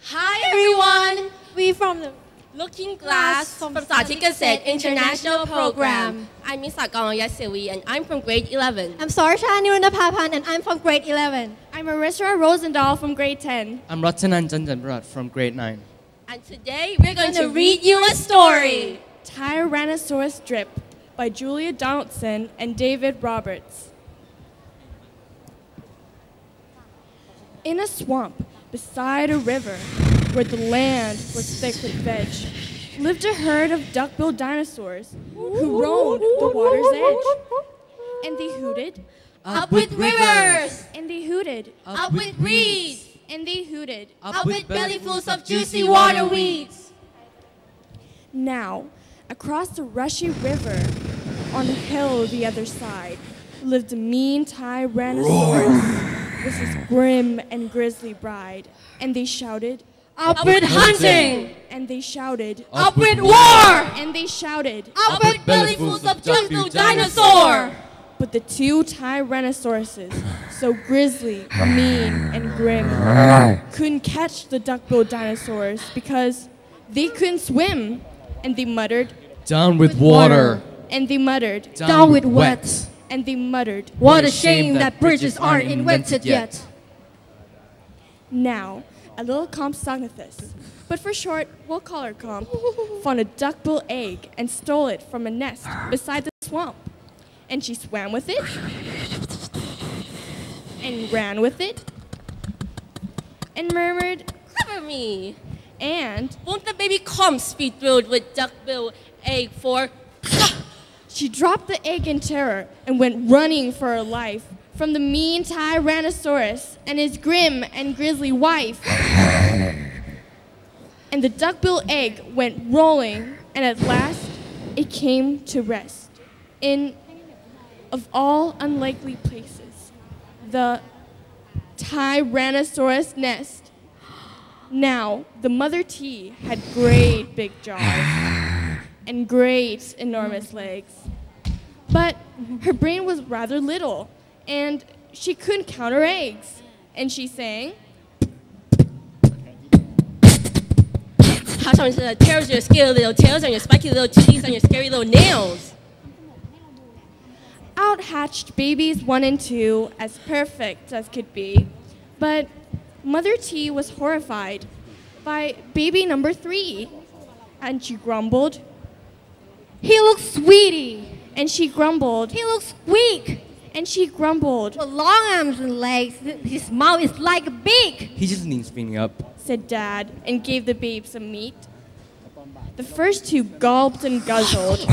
Hi everyone! We from the Looking Glass from Satit Kaset International Program. I'm Miss Sakong Yasewi and I'm from grade 11. I'm Sarsha Nirundapapan and I'm from grade 11. I'm Arissa Rosendahl from grade 10. I'm Ratanan Janjanbrat from grade 9. And today we're going to read you a story. Tyrannosaurus Drip by Julia Donaldson and David Roberts. In a swamp beside a river where the land was thick with veg lived a herd of duck-billed dinosaurs who roamed the water's edge. And they hooted, Up with rivers! and they hooted, Up with reeds! and they hooted. Up with bellyfuls of juicy water weeds! Now, across the rushy river, on a hill the other side, lived a mean Tyrannosaurus with his grim and grisly bride. And they shouted, Up with hunting! and they shouted, Up with war! and they shouted. Up with bellyfuls of juicy dinosaur! But the two Tyrannosauruses, so grisly, mean, and grim, couldn't catch the duck-billed dinosaurs because they couldn't swim. And they muttered, Down with water. and they muttered, Down with wet. and they muttered. What a shame that bridges aren't invented yet. Now, a little Compsognathus, but for short, we'll call her Comp, found a duckbill egg and stole it from a nest beside the swamp. And she swam with it, and ran with it, and murmured, Cover me! and Won't the baby Comps be thrilled with duck-bill egg for... she dropped the egg in terror and went running for her life from the mean Tyrannosaurus and his grim and grisly wife. And the duckbill egg went rolling, and at last it came to rest in, of all unlikely places, the Tyrannosaurus nest. Now, the mother T had great big jaws and great enormous legs. But her brain was rather little, and she couldn't count her eggs. And she sang, 它上面是 tails your scaly little tails and your spiky little teeth and your scary little nails. out hatched babies 1 and 2 as perfect as could be. But Mother T was horrified by baby number 3. And she grumbled, He looks sweetie. and she grumbled, He looks weak. and she grumbled, With long arms and legs, his mouth is like a beak. He just needs feeding up. said Dad, and gave the babe some meat. The first 2 gulped and guzzled,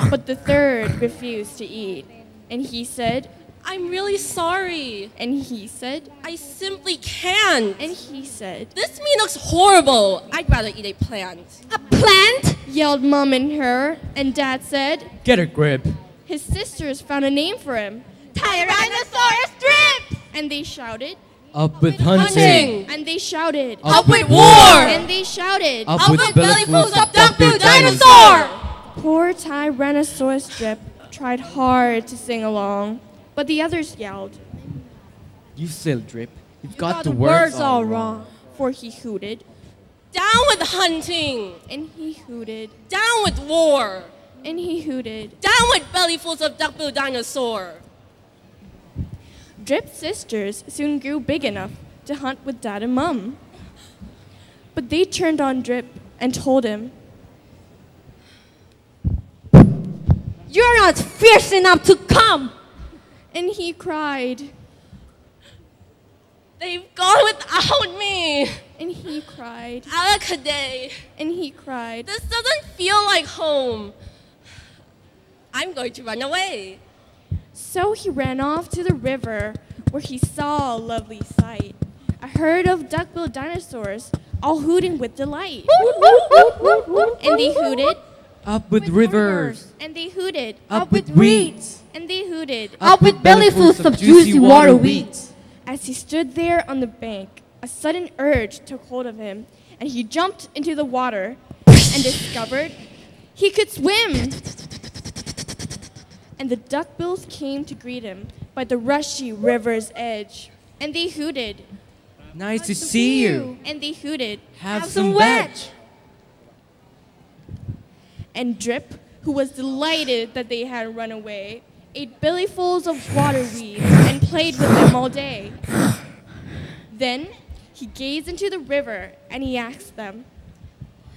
but the third refused to eat. And he said, I'm really sorry. and he said, I simply can't. and he said, This meat looks horrible. I'd rather eat a plant. A plant? yelled Mom and her, and Dad said, Get a grip. his sisters found a name for him, Tyrannosaurus Drip. and they shouted, Up with Hunting. and they shouted, Up with war. and they shouted. Up Up with with bellyfuls bellyfuls of duck-billed dinosaur. dinosaur. Poor Tyrannosaurus Drip tried hard to sing along, but the others yelled, You still drip. You've Got got the words all wrong. for he hooted, Down with hunting. and he hooted, Down with war. and he hooted. Down with bellyfuls of duck-billed dinosaur. Drip's sisters soon grew big enough to hunt with Dad and Mum. But they turned on Drip and told him, You're not fierce enough to come. and he cried, They've gone without me. and he cried, Alakaday. and he cried. This doesn't feel like home. I'm going to run away. So he ran off to the river where he saw a lovely sight, a herd of duck-billed dinosaurs all hooting with delight. And they hooted, Up with rivers. and they hooted, Up with reeds. and they hooted. Up with bellyfuls of juicy water weeds. As he stood there on the bank, a sudden urge took hold of him, and he jumped into the water and discovered he could swim. And the duckbills came to greet him by the rushy river's edge, and they hooted, Nice to see you. And they hooted. Have some veg. And Drip, who was delighted that they had run away, ate bellyfuls of water weeds and played with them all day. Then he gazed into the river and he asked them,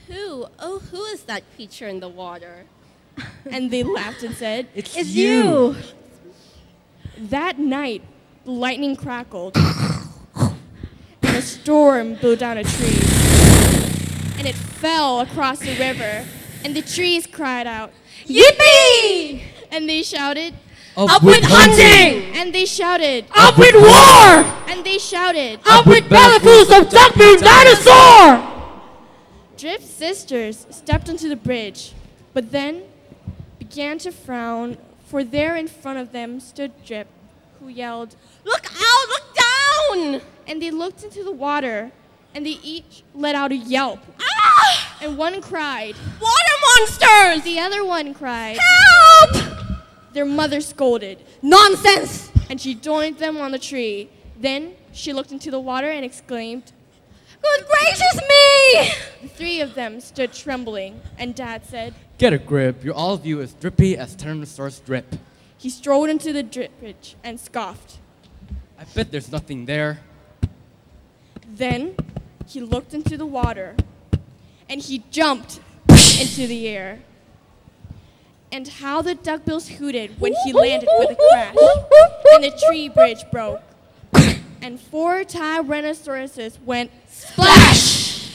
Who is that creature in the water? and they laughed and said, It's You. That night, the lightning crackled, and a storm blew down a tree, and it fell across the river, and the trees cried out, Yippee! and they shouted, Up with hunting! and they shouted, Up with war! and they shouted. Up with bellyfuls of duck-billed dinosaur! Drip's sisters stepped onto the bridge, but then began to frown, for there in front of them stood Drip, who yelled, Look out! Look down! and they looked into the water, and they each let out a yelp, Ah! and one cried, Water monsters! the other one cried. Help! Their mother scolded, Nonsense! and she joined them on the tree. Then she looked into the water and exclaimed. Good gracious me! The three of them stood trembling, and Dad said, Get a grip. You're all of you as drippy as Tyrannosaurus Drip. he strolled into the drip bridge and scoffed. I bet there's nothing there. Then he looked into the water, and he jumped into the air. And how the duckbills hooted when he landed with a crash, and the tree bridge broke. And 4 Tyrannosauruses went splash!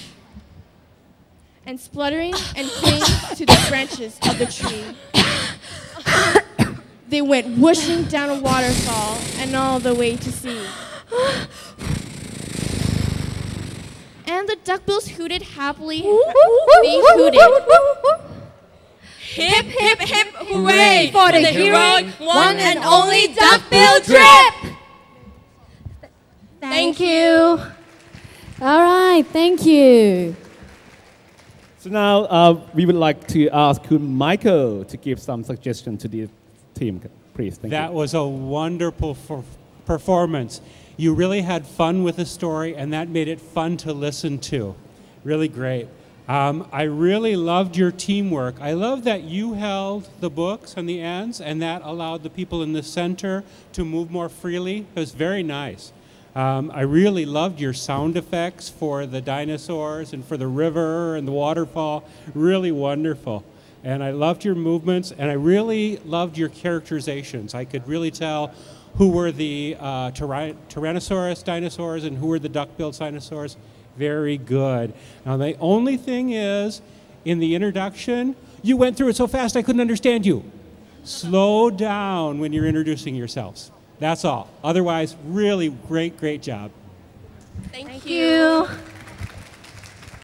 And spluttering and clinging to the branches of the tree. They went whooshing down a waterfall and all the way to sea. And the duckbills hooted happily. They hooted. Hip, hip, hip, hooray! For the heroic one and only duck-billed Drip! Thank you. All right, thank you. So now we would like to ask Michael to give some suggestion to the team, please. Thank That you. was a wonderful performance. You really had fun with the story, and that made it fun to listen to. Really great. I really loved your teamwork. I love that you held the books on the ends, and that allowed the people in the center to move more freely. It was very nice. I really loved your sound effects for the dinosaurs and for the river and the waterfall. Really wonderful. And I loved your movements, and I really loved your characterizations. I could really tell who were the Tyrannosaurus dinosaurs and who were the duck-billed dinosaurs. Very good. Now, the only thing is, in the introduction, you went through it so fast I couldn't understand you. Slow down when you're introducing yourselves. That's all. Otherwise, really great, great job. Thank you.